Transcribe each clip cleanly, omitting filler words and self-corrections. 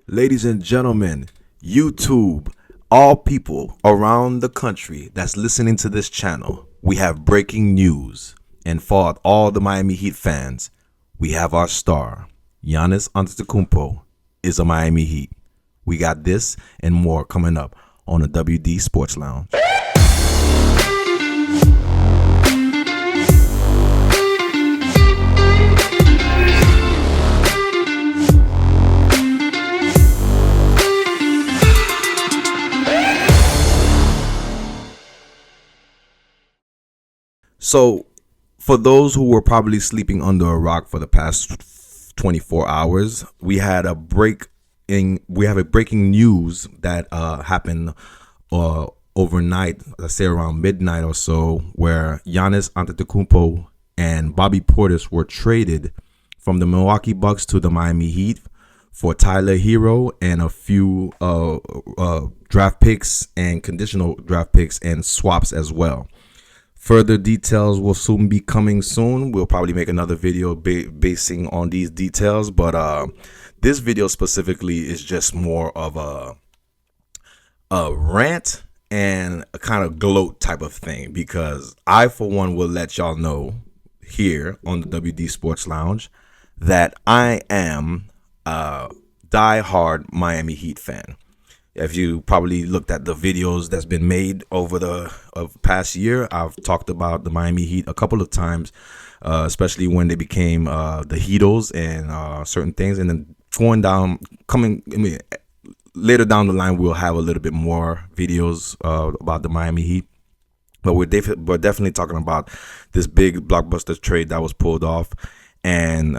Ladies and gentlemen, YouTube, all people around the country that's listening to this channel, we have breaking news. And for all the Miami Heat fans, we have our star, Giannis Antetokounmpo, is a Miami Heat. We got this and more coming up on the WD Sports Lounge. So, for those who were probably sleeping under a rock for the past 24 hours, we have a breaking news that happened overnight, let's say around midnight or so, where Giannis Antetokounmpo and Bobby Portis were traded from the Milwaukee Bucks to the Miami Heat for Tyler Hero and a few draft picks and conditional draft picks and swaps as well. Further details will soon be coming soon. We'll probably make another video basing on these details, but this video specifically is just more of a rant and a kind of gloat type of thing, because I, for one, will let y'all know here on the WD Sports Lounge that I am a die-hard Miami Heat fan. If you probably looked at the videos that's been made over the past year, I've talked about the Miami Heat a couple of times, especially when they became the Heatos and certain things. And then later down the line, we'll have a little bit more videos about the Miami Heat. But we're definitely talking about this big blockbuster trade that was pulled off. And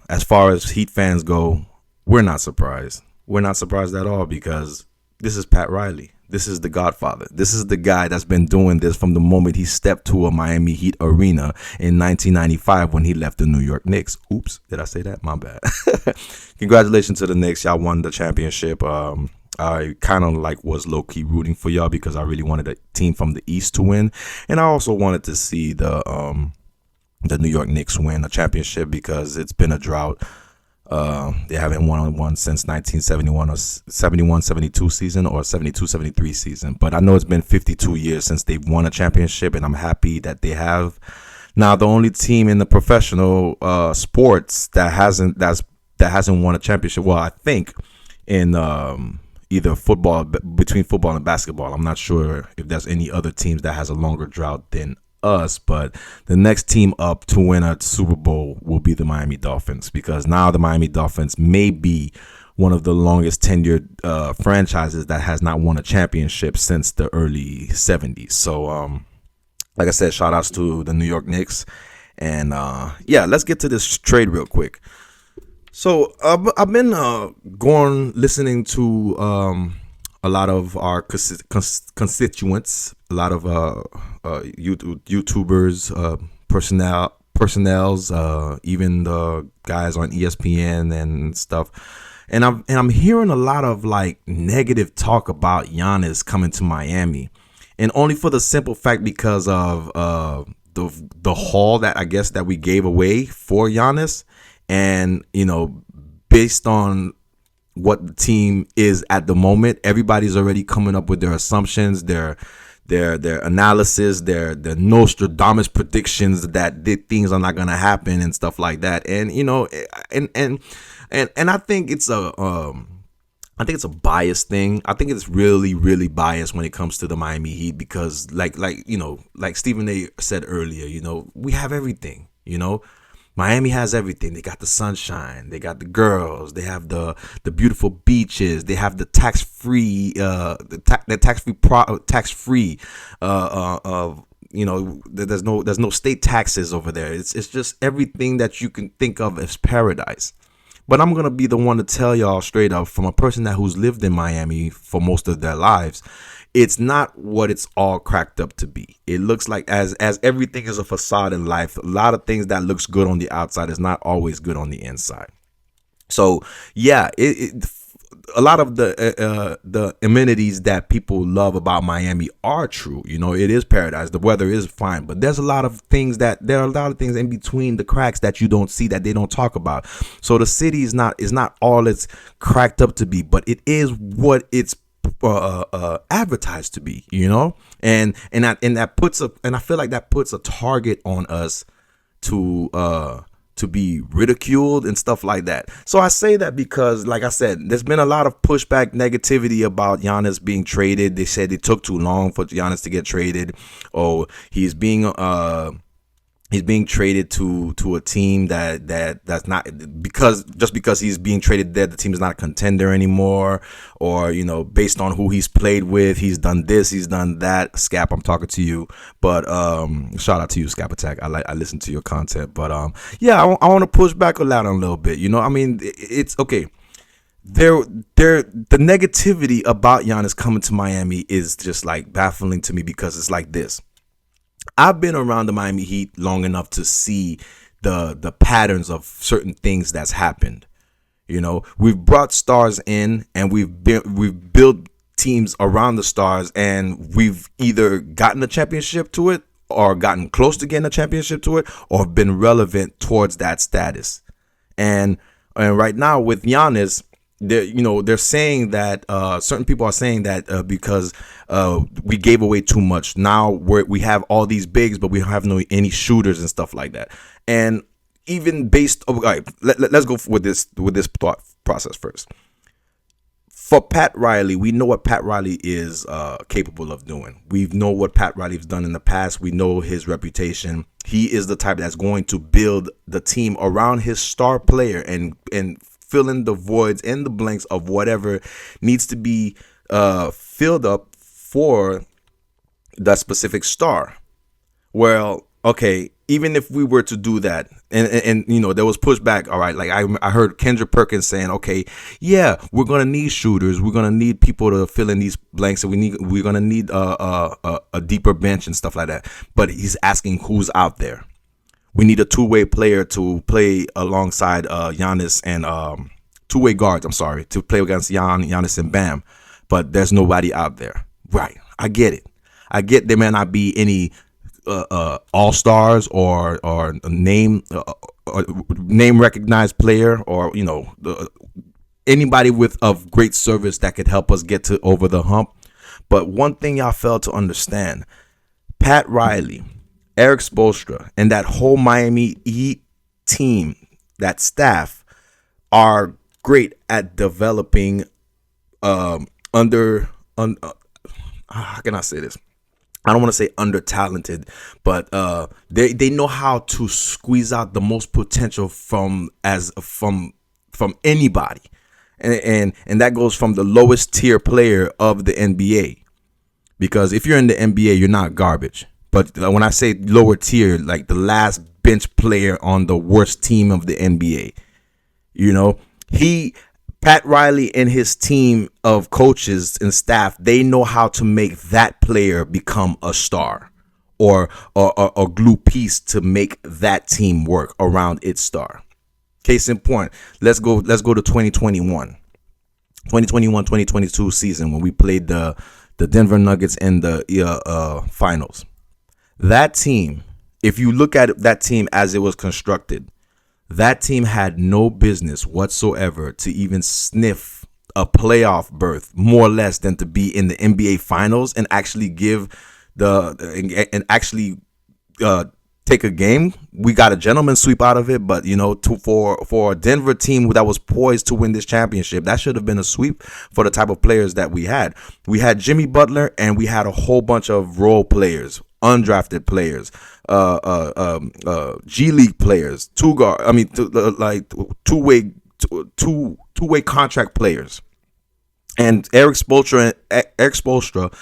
as far as Heat fans go, we're not surprised. We're not surprised at all, because this is Pat Riley. This is the Godfather. This is the guy that's been doing this from the moment he stepped to a Miami Heat arena in 1995 when he left the New York Knicks. Oops, did I say that? My bad. Congratulations to the Knicks. Y'all won the championship. I kind of was low-key rooting for y'all because I really wanted a team from the East to win. And I also wanted to see the New York Knicks win a championship, because it's been a drought. They haven't won one since 1971 or 71-72 season or 72-73 season. But I know it's been 52 years since they've won a championship, and I'm happy that they have. Now, the only team in the professional sports that hasn't won a championship, well, I think in either football, between football and basketball. I'm not sure if there's any other teams that has a longer drought than us, but the next team up to win a Super Bowl will be the Miami Dolphins, because now the Miami Dolphins may be one of the longest tenured franchises that has not won a championship since the early 70s. So like I said, shout outs to the New York Knicks. And let's get to this trade real quick. So I've been listening to a lot of our constituents, a lot of YouTubers, personnels, even the guys on ESPN and stuff. And I'm hearing a lot of negative talk about Giannis coming to Miami, and only for the simple fact because of the haul that I guess that we gave away for Giannis, and based on what the team is at the moment, everybody's already coming up with their assumptions, their analysis, their Nostradamus predictions that things are not gonna happen and stuff like that. And and I think it's a biased thing. I think it's really, really biased when it comes to the Miami Heat, because like Stephen A said earlier, we have everything. Miami has everything. They got the sunshine. They got the girls. They have the beautiful beaches. They have the tax-free. There's no state taxes over there. It's just everything that you can think of as paradise. But I'm gonna be the one to tell y'all straight up, from a person who's lived in Miami for most of their lives, it's not what it's all cracked up to be. It looks like, as everything is a facade in life, a lot of things that looks good on the outside is not always good on the inside. So yeah, a lot of the amenities that people love about Miami are true. You know, it is paradise. The weather is fine, but there are a lot of things in between the cracks that you don't see, that they don't talk about. So the city is not all it's cracked up to be, but it is what it's advertised to be. You know, and I feel like that puts a target on us to be ridiculed and stuff like that. So I say that because, like I said, there's been a lot of pushback, negativity about Giannis being traded. They said it took too long for Giannis to get traded. Oh, he's being traded to a team that's not, because he's being traded there, the team is not a contender anymore, or, you know, based on who he's played with, he's done this, he's done that. Scap, I'm talking to you, but shout out to you, Scap Attack. I listen to your content, but yeah, I want to push back on that a little bit. You know, I mean, it's okay. The negativity about Giannis coming to Miami is just like baffling to me, because it's like this. I've been around the Miami Heat long enough to see the patterns of certain things that's happened. You know, we've brought stars in, and we've built teams around the stars, and we've either gotten a championship to it, or gotten close to getting a championship to it, or been relevant towards that status. And right now with Giannis, they're saying that certain people are saying that because we gave away too much. Now we have all these bigs, but we don't have any shooters and stuff like that. And even based, all right, let's go with this thought process first. For Pat Riley, we know what Pat Riley is capable of doing. We know what Pat Riley's done in the past. We know his reputation. He is the type that's going to build the team around his star player and fill in the voids and the blanks of whatever needs to be filled up for that specific star. Well, okay, even if we were to do that, and you know, there was pushback. All right, like I heard Kendrick Perkins saying, okay, yeah, we're gonna need shooters, we're gonna need people to fill in these blanks, and we're gonna need a deeper bench and stuff like that. But he's asking who's out there. We need a two-way player to play alongside Giannis, and two-way guards, to play against Giannis and Bam. But there's nobody out there. Right. I get it. I get there may not be any all-stars or name recognized player, or, you know, anybody of great service that could help us get to over the hump. But one thing y'all failed to understand, Pat Riley, Eric Spoelstra, and that whole Miami Heat team, that staff, are great at developing how can I say this? I don't want to say under talented, but they know how to squeeze out the most potential from anybody, and that goes from the lowest tier player of the NBA. Because if you're in the NBA, you're not garbage. But when I say lower tier, like the last bench player on the worst team of the NBA, you know, Pat Riley and his team of coaches and staff, they know how to make that player become a star, or a glue piece to make that team work around its star. Case in point, let's go to 2021-2022 season, when we played the Denver Nuggets in the finals. That team, if you look at that team as it was constructed, that team had no business whatsoever to even sniff a playoff berth, more or less, than to be in the NBA finals and actually take a game. We got a gentleman's sweep out of it, but you know, for a Denver team that was poised to win this championship, that should have been a sweep for the type of players that we had. We had Jimmy Butler, and we had a whole bunch of role players, undrafted players, G League players, two-way contract players, and Eric Spoelstra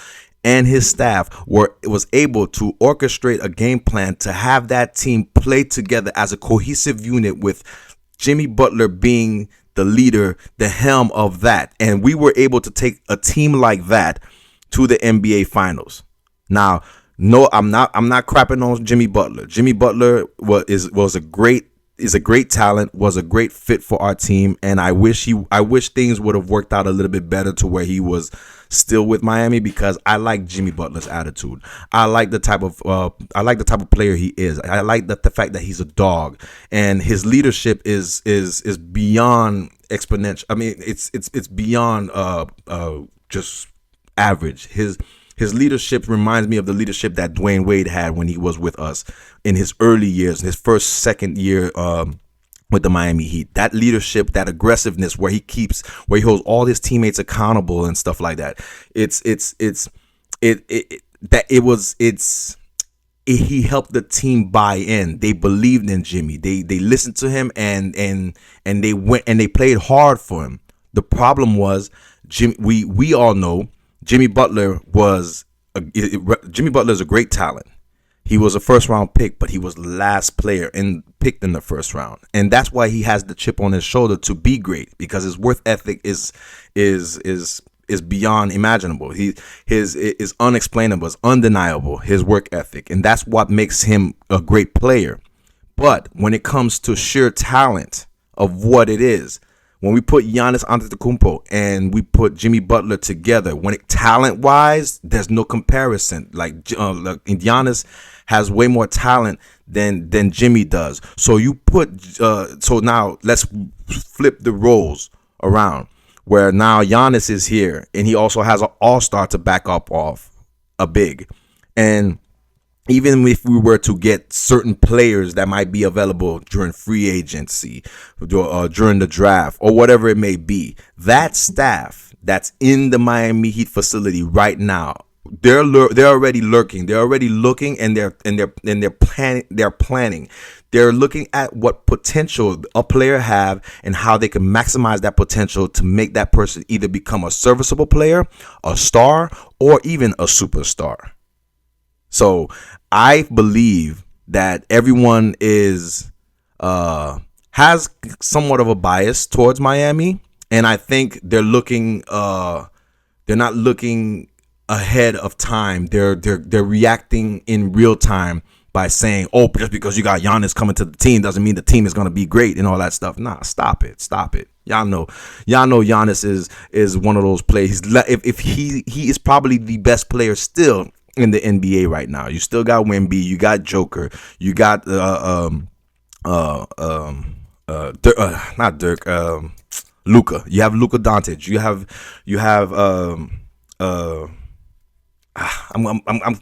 and his staff was able to orchestrate a game plan to have that team play together as a cohesive unit, with Jimmy Butler being the leader, the helm of that. And we were able to take a team like that to the NBA finals. Now, no, I'm not crapping on Jimmy Butler. Jimmy Butler was a great is a great talent, was a great fit for our team, and I wish things would have worked out a little bit better to where he was still with Miami, because I like Jimmy Butler's attitude. I like the type of player he is. I like the fact that he's a dog, and his leadership is beyond exponential. I mean, it's beyond just average. His leadership reminds me of the leadership that Dwayne Wade had when he was with us in his early years, his second year with the Miami Heat. That leadership, that aggressiveness, where he holds all his teammates accountable and stuff like that. He helped the team buy in. They believed in Jimmy. They listened to him and they went and they played hard for him. The problem was we all know Jimmy Butler is a great talent. He was a first round pick, but he was the last player picked in the first round. And that's why he has the chip on his shoulder to be great, because his work ethic is beyond imaginable. Is unexplainable, it's undeniable, his work ethic. And that's what makes him a great player. But when it comes to sheer talent of what it is, when we put Giannis Antetokounmpo and we put Jimmy Butler together, talent-wise, there's no comparison. Like Giannis has way more talent than Jimmy does. So so now let's flip the roles around, where now Giannis is here and he also has an all-star to back up off a big. And even if we were to get certain players that might be available during free agency, during the draft, or whatever it may be, that staff that's in the Miami Heat facility right now, they're already lurking, they're already looking, and they're planning. They're looking at what potential a player have and how they can maximize that potential to make that person either become a serviceable player, a star, or even a superstar. So I believe that everyone has somewhat of a bias towards Miami, and I think they're not looking ahead of time. They're reacting in real time by saying, "Oh, just because you got Giannis coming to the team doesn't mean the team is going to be great," and all that stuff. Nah, stop it. Y'all know Giannis is one of those players. If he is probably the best player still in the NBA right now. You still got Wemby, you got Joker, you got not Dirk, Luka. You have Luka Doncic. You have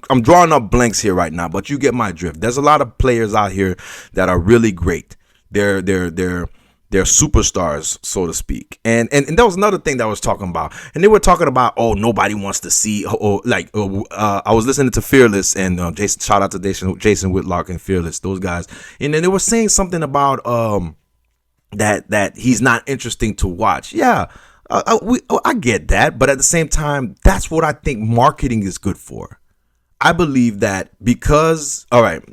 I'm drawing up blanks here right now, but you get my drift. There's a lot of players out here that are really great. They're superstars, so to speak. And that was another thing that I was talking about. And they were talking about, oh, nobody wants to see, I was listening to Fearless and Jason. Shout out to Jason Whitlock and Fearless, those guys. And then they were saying something about that he's not interesting to watch. Yeah, I get that, but at the same time, that's what I think marketing is good for. I believe that because, all right,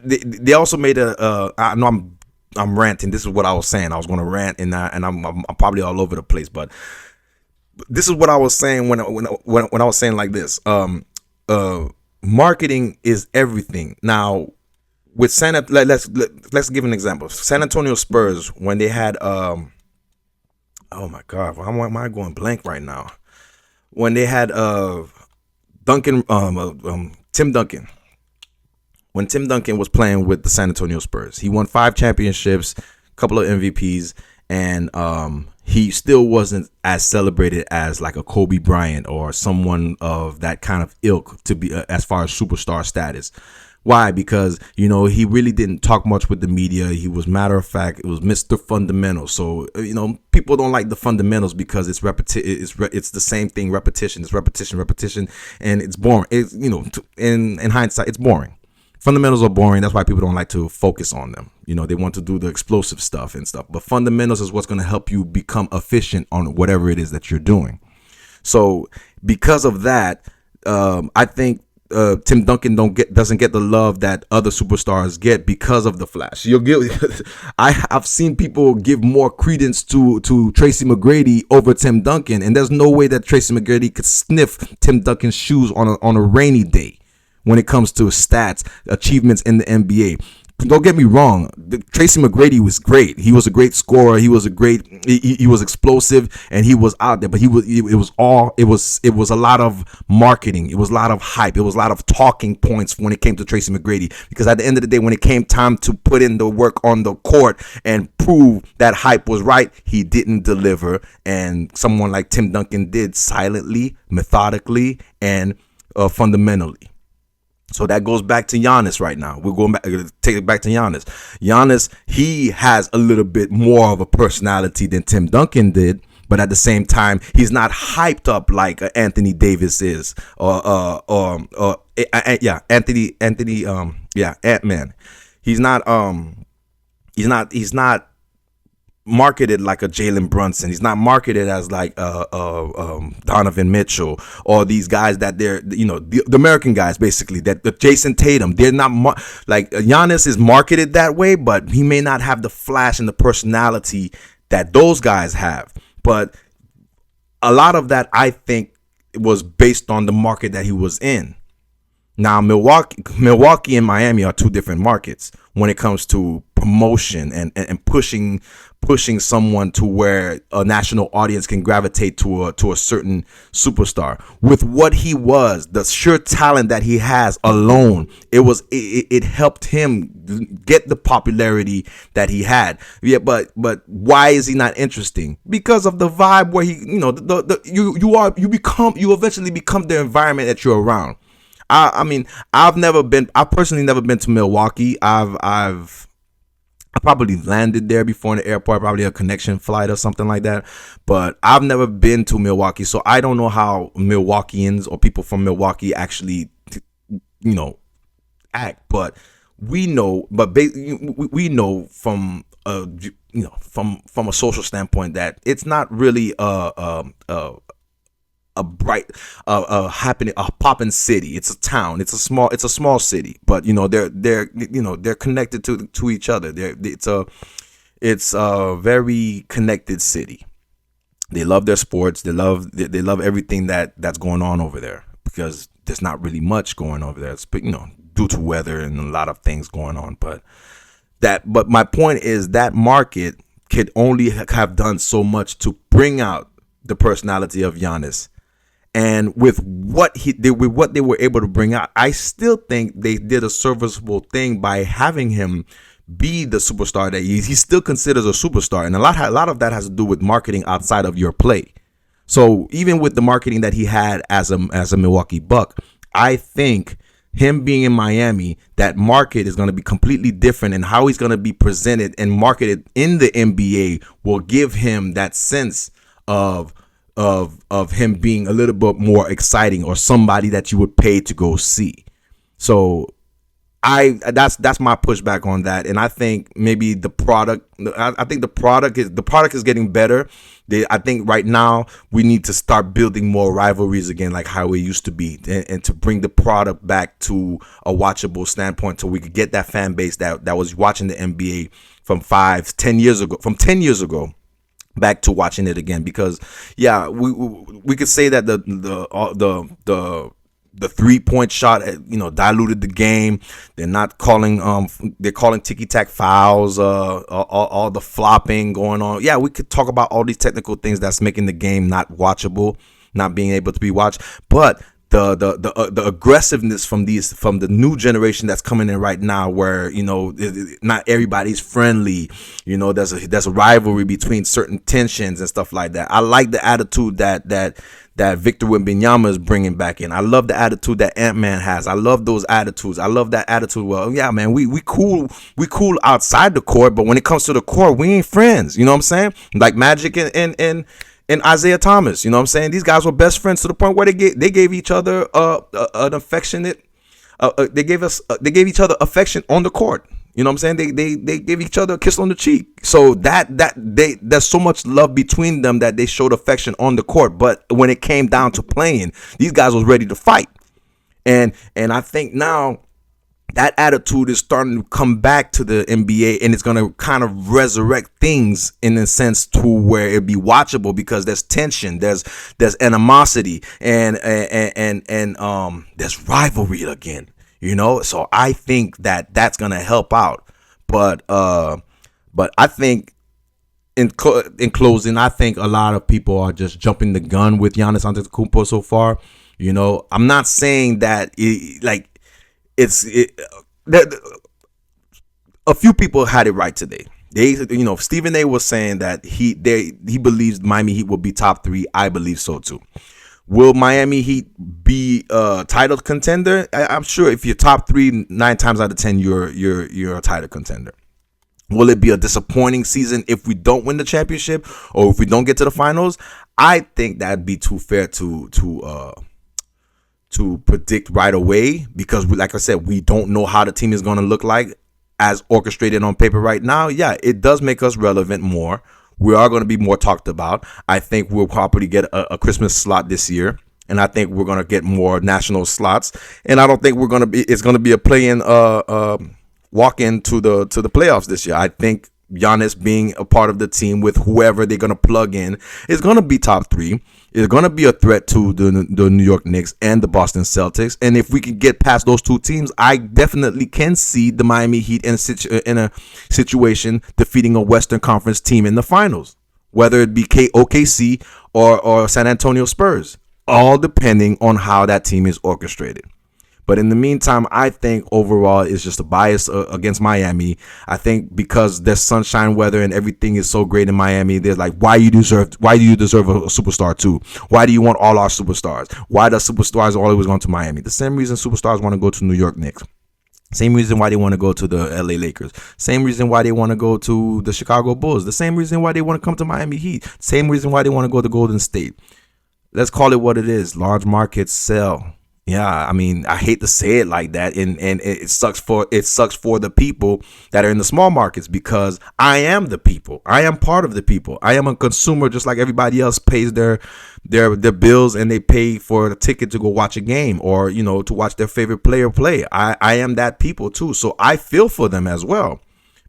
they also made I know I'm ranting. This is what I was saying. I was going to rant, and I'm probably all over the place. But this is what I was saying when I was saying like this. Marketing is everything. Now, with let's give an example. San Antonio Spurs, when they had oh my God, why am I going blank right now? When they had Tim Duncan. When Tim Duncan was playing with the San Antonio Spurs, he won 5 championships, a couple of MVPs, and he still wasn't as celebrated as like a Kobe Bryant or someone of that kind of ilk to be as far as superstar status. Why? Because, he really didn't talk much with the media. He was matter of fact. It was Mr. Fundamental. So, people don't like the fundamentals because it's it's the same thing. Repetition. It's repetition, and it's boring. It's, in hindsight, it's boring. Fundamentals are boring. That's why people don't like to focus on them. They want to do the explosive stuff and stuff. But fundamentals is what's going to help you become efficient on whatever it is that you're doing. So because of that, I think Tim Duncan doesn't get the love that other superstars get because of the flash. I've seen people give more credence to Tracy McGrady over Tim Duncan, and there's no way that Tracy McGrady could sniff Tim Duncan's shoes on a rainy day when it comes to stats, achievements in the NBA. don't get me wrong. Tracy McGrady was great. He was a great scorer. He was a great. He was explosive, and he was out there. But he was. It was all. It was. It was a lot of marketing. It was a lot of hype. It was a lot of talking points when it came to Tracy McGrady. Because at the end of the day, when it came time to put in the work on the court and prove that hype was right, he didn't deliver. And someone like Tim Duncan did, silently, methodically, and fundamentally. So that goes back to Giannis right now. We're going back, take it back to Giannis. Giannis, he has a little bit more of a personality than Tim Duncan did, but at the same time, he's not hyped up like Anthony Davis is, Ant-Man. He's not marketed like a Jalen Brunson. He's not marketed as like Donovan Mitchell or these guys that they're, the American guys basically, that the Jason Tatum. They're not like Giannis is marketed that way, but he may not have the flash and the personality that those guys have. But a lot of that, I think, was based on the market that he was in. Now, Milwaukee and Miami are two different markets when it comes to promotion and pushing someone to where a national audience can gravitate to a certain superstar. With what he was, the sheer talent that he has alone, it helped him get the popularity that he had. Yeah, but why is he not interesting? Because of the vibe where he, you eventually become the environment that you're around. I mean, I've personally never been to Milwaukee. I probably landed there before in the airport, probably a connection flight or something like that. But I've never been to Milwaukee, so I don't know how Milwaukeeans or people from Milwaukee actually, act. But we know from from a social standpoint that it's not really a bright happening, a poppin' city. It's a town. It's a small city, but they're connected to each other. It's a very connected city. They love their sports. They love everything that's going on over there, because there's not really much going over there. It's, due to weather and a lot of things going on. But my point is that market could only have done so much to bring out the personality of Giannis. And with what they were able to bring out, I still think they did a serviceable thing by having him be the superstar that he still considers a superstar. And a lot of that has to do with marketing outside of your play. So even with the marketing that he had as a Milwaukee Buck, I think him being in Miami, that market is going to be completely different, and how he's going to be presented and marketed in the NBA will give him that sense of him being a little bit more exciting, or somebody that you would pay to go see. So that's my pushback on that. And I think maybe the product is getting better. I think right now we need to start building more rivalries again, like how it used to be, and to bring the product back to a watchable standpoint, so we could get that fan base that was watching the NBA from 10 years ago back to watching it again. Because we could say that the 3-point shot, diluted the game. They're calling ticky-tack fouls, all the flopping going on. Yeah, we could talk about all these technical things that's making the game not watchable, not being able to be watched. But the aggressiveness from the new generation that's coming in right now, where not everybody's friendly, there's a rivalry between certain tensions and stuff like that. I like the attitude that Victor Wembanyama is bringing back in. I love the attitude that Ant-Man has. I love those attitudes. I love that attitude. Well, yeah, man, we cool outside the court, but when it comes to the court, we ain't friends. You know what I'm saying? Like Magic and Isaiah Thomas. You know what I'm saying? These guys were best friends to the point where they gave each other an affectionate. They gave each other affection on the court. You know what I'm saying? They gave each other a kiss on the cheek. So there's so much love between them that they showed affection on the court. But when it came down to playing, these guys was ready to fight. And I think now that attitude is starting to come back to the NBA, and it's going to kind of resurrect things in a sense to where it be watchable, because there's tension, there's animosity, and there's rivalry again. So I think that's going to help out But I think in closing, I think a lot of people are just jumping the gun with Giannis Antetokounmpo so far. I'm not saying that that a few people had it right today. Stephen A was saying that he believes Miami Heat will be top 3. I believe so too. Will Miami Heat be a title contender? I'm sure if you're top 3, 9 times out of 10, you're a title contender. Will it be a disappointing season if we don't win the championship or if we don't get to the finals? I think that'd be too fair to predict right away, because like I said, we don't know how the team is going to look like as orchestrated on paper right now. Yeah, it does make us relevant more. We are going to be more talked about. I think we'll probably get a Christmas slot this year, and I think we're going to get more national slots. And I don't think it's going to be a play-in walk into the playoffs this year. I think Giannis being a part of the team with whoever they're going to plug in is going to be top 3. It's going to be a threat to the New York Knicks and the Boston Celtics. And if we can get past those two teams, I definitely can see the Miami Heat in a situation defeating a Western Conference team in the finals, whether it be OKC or San Antonio Spurs, all depending on how that team is orchestrated. But in the meantime, I think overall it's just a bias against Miami. I think because there's sunshine weather and everything is so great in Miami, there's like, why do you deserve a superstar too? Why do you want all our superstars? Why does superstars always go to Miami? The same reason superstars want to go to New York Knicks. Same reason why they want to go to the LA Lakers. Same reason why they want to go to the Chicago Bulls. The same reason why they want to come to Miami Heat. Same reason why they want to go to Golden State. Let's call it what it is. Large markets sell. Yeah, I mean, I hate to say it like that, and it sucks for the people that are in the small markets, because I am the people. I am part of the people. I am a consumer, just like everybody else pays their bills and they pay for the ticket to go watch a game or to watch their favorite player play. I am that people too, so I feel for them as well.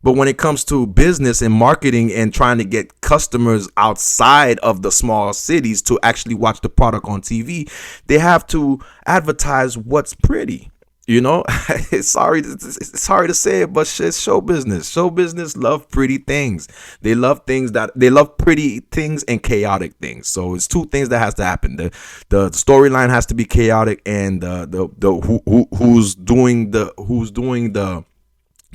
But when it comes to business and marketing and trying to get customers outside of the small cities to actually watch the product on TV, they have to advertise what's pretty. It's sorry to say it, but it's show business. Show business love pretty things. They love pretty things and chaotic things. So it's two things that has to happen. The storyline has to be chaotic, and who's doing the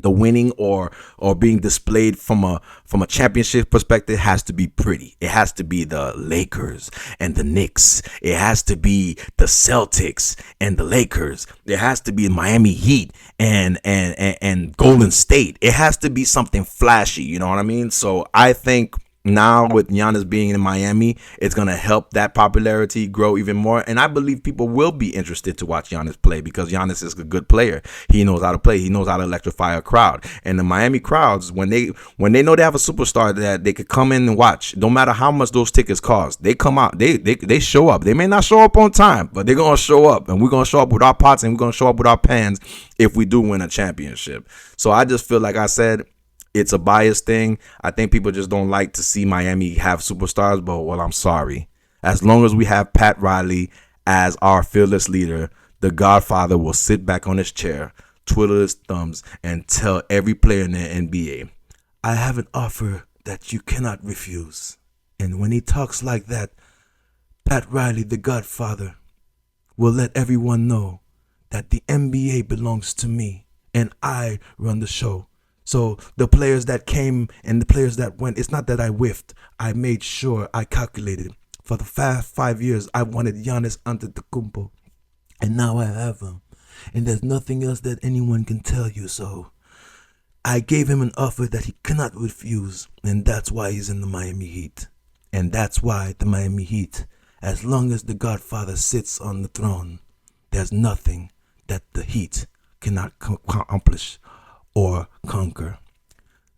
winning or being displayed from a championship perspective has to be pretty. It has to be the Lakers and the Knicks. It has to be the Celtics and the Lakers. It has to be Miami Heat and Golden State. It has to be something flashy. You know what I mean? So I think now with Giannis being in Miami, it's going to help that popularity grow even more. And I believe people will be interested to watch Giannis play, because Giannis is a good player. He knows how to play. He knows how to electrify a crowd. And the Miami crowds, when they know they have a superstar that they could come in and watch, no matter how much those tickets cost, they come out. They show up. They may not show up on time, but they're going to show up. And we're going to show up with our pots, and we're going to show up with our pans if we do win a championship. So I just feel like I said, it's a biased thing. I think people just don't like to see Miami have superstars, but well, I'm sorry. As long as we have Pat Riley as our fearless leader, the Godfather will sit back on his chair, twiddle his thumbs, and tell every player in the NBA, I have an offer that you cannot refuse. And when he talks like that, Pat Riley, the Godfather, will let everyone know that the NBA belongs to me and I run the show. So the players that came and the players that went, it's not that I whiffed. I made sure I calculated. For the past 5 years, I wanted Giannis Antetokounmpo. And now I have him. And there's nothing else that anyone can tell you. So I gave him an offer that he cannot refuse. And that's why he's in the Miami Heat. And that's why the Miami Heat, as long as the Godfather sits on the throne, there's nothing that the Heat cannot accomplish or conquer.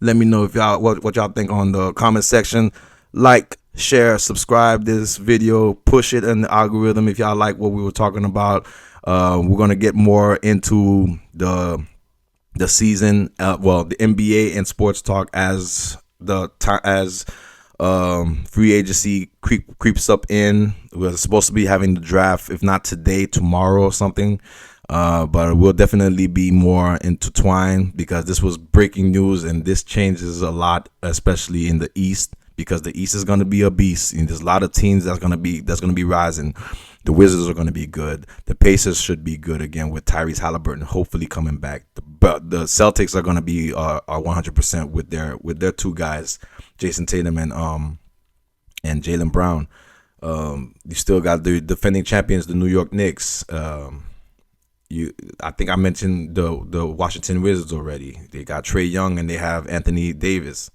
Let me know if y'all what y'all think on the comment section. Like, share, subscribe this video, push it in the algorithm if y'all like what we were talking about. We're gonna get more into the season, the NBA and sports talk as free agency creeps up in. We're supposed to be having the draft, if not today, tomorrow or something. But we'll definitely be more intertwined because this was breaking news, and this changes a lot, especially in the East, because the East is going to be a beast. And there's a lot of teams that's going to be rising. The Wizards are going to be good. The Pacers should be good again with Tyrese Halliburton hopefully coming back. But the Celtics are going to be 100% with their two guys, Jason Tatum and Jaylen Brown. You still got the defending champions, the New York Knicks. I think I mentioned the Washington Wizards already. They got Trae Young and they have Anthony Davis.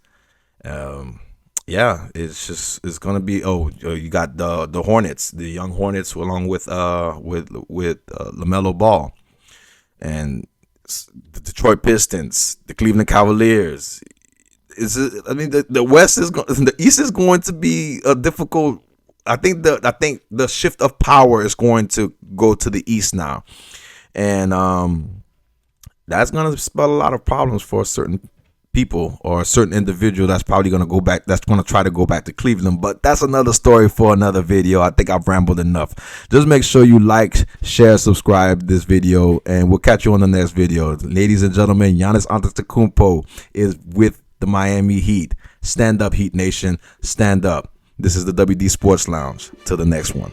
It's gonna be. You got the Hornets, the young Hornets, along with LaMelo Ball, and the Detroit Pistons, the Cleveland Cavaliers. The West is the East is going to be a difficult. I think the shift of power is going to go to the East now. And that's going to spell a lot of problems for certain people or a certain individual that's probably going to go back. That's going to try to go back to Cleveland. But that's another story for another video. I think I've rambled enough. Just make sure you like, share, subscribe this video, and we'll catch you on the next video. Ladies and gentlemen, Giannis Antetokounmpo is with the Miami Heat. Stand up, Heat Nation. Stand up. This is the WD Sports Lounge. Till the next one.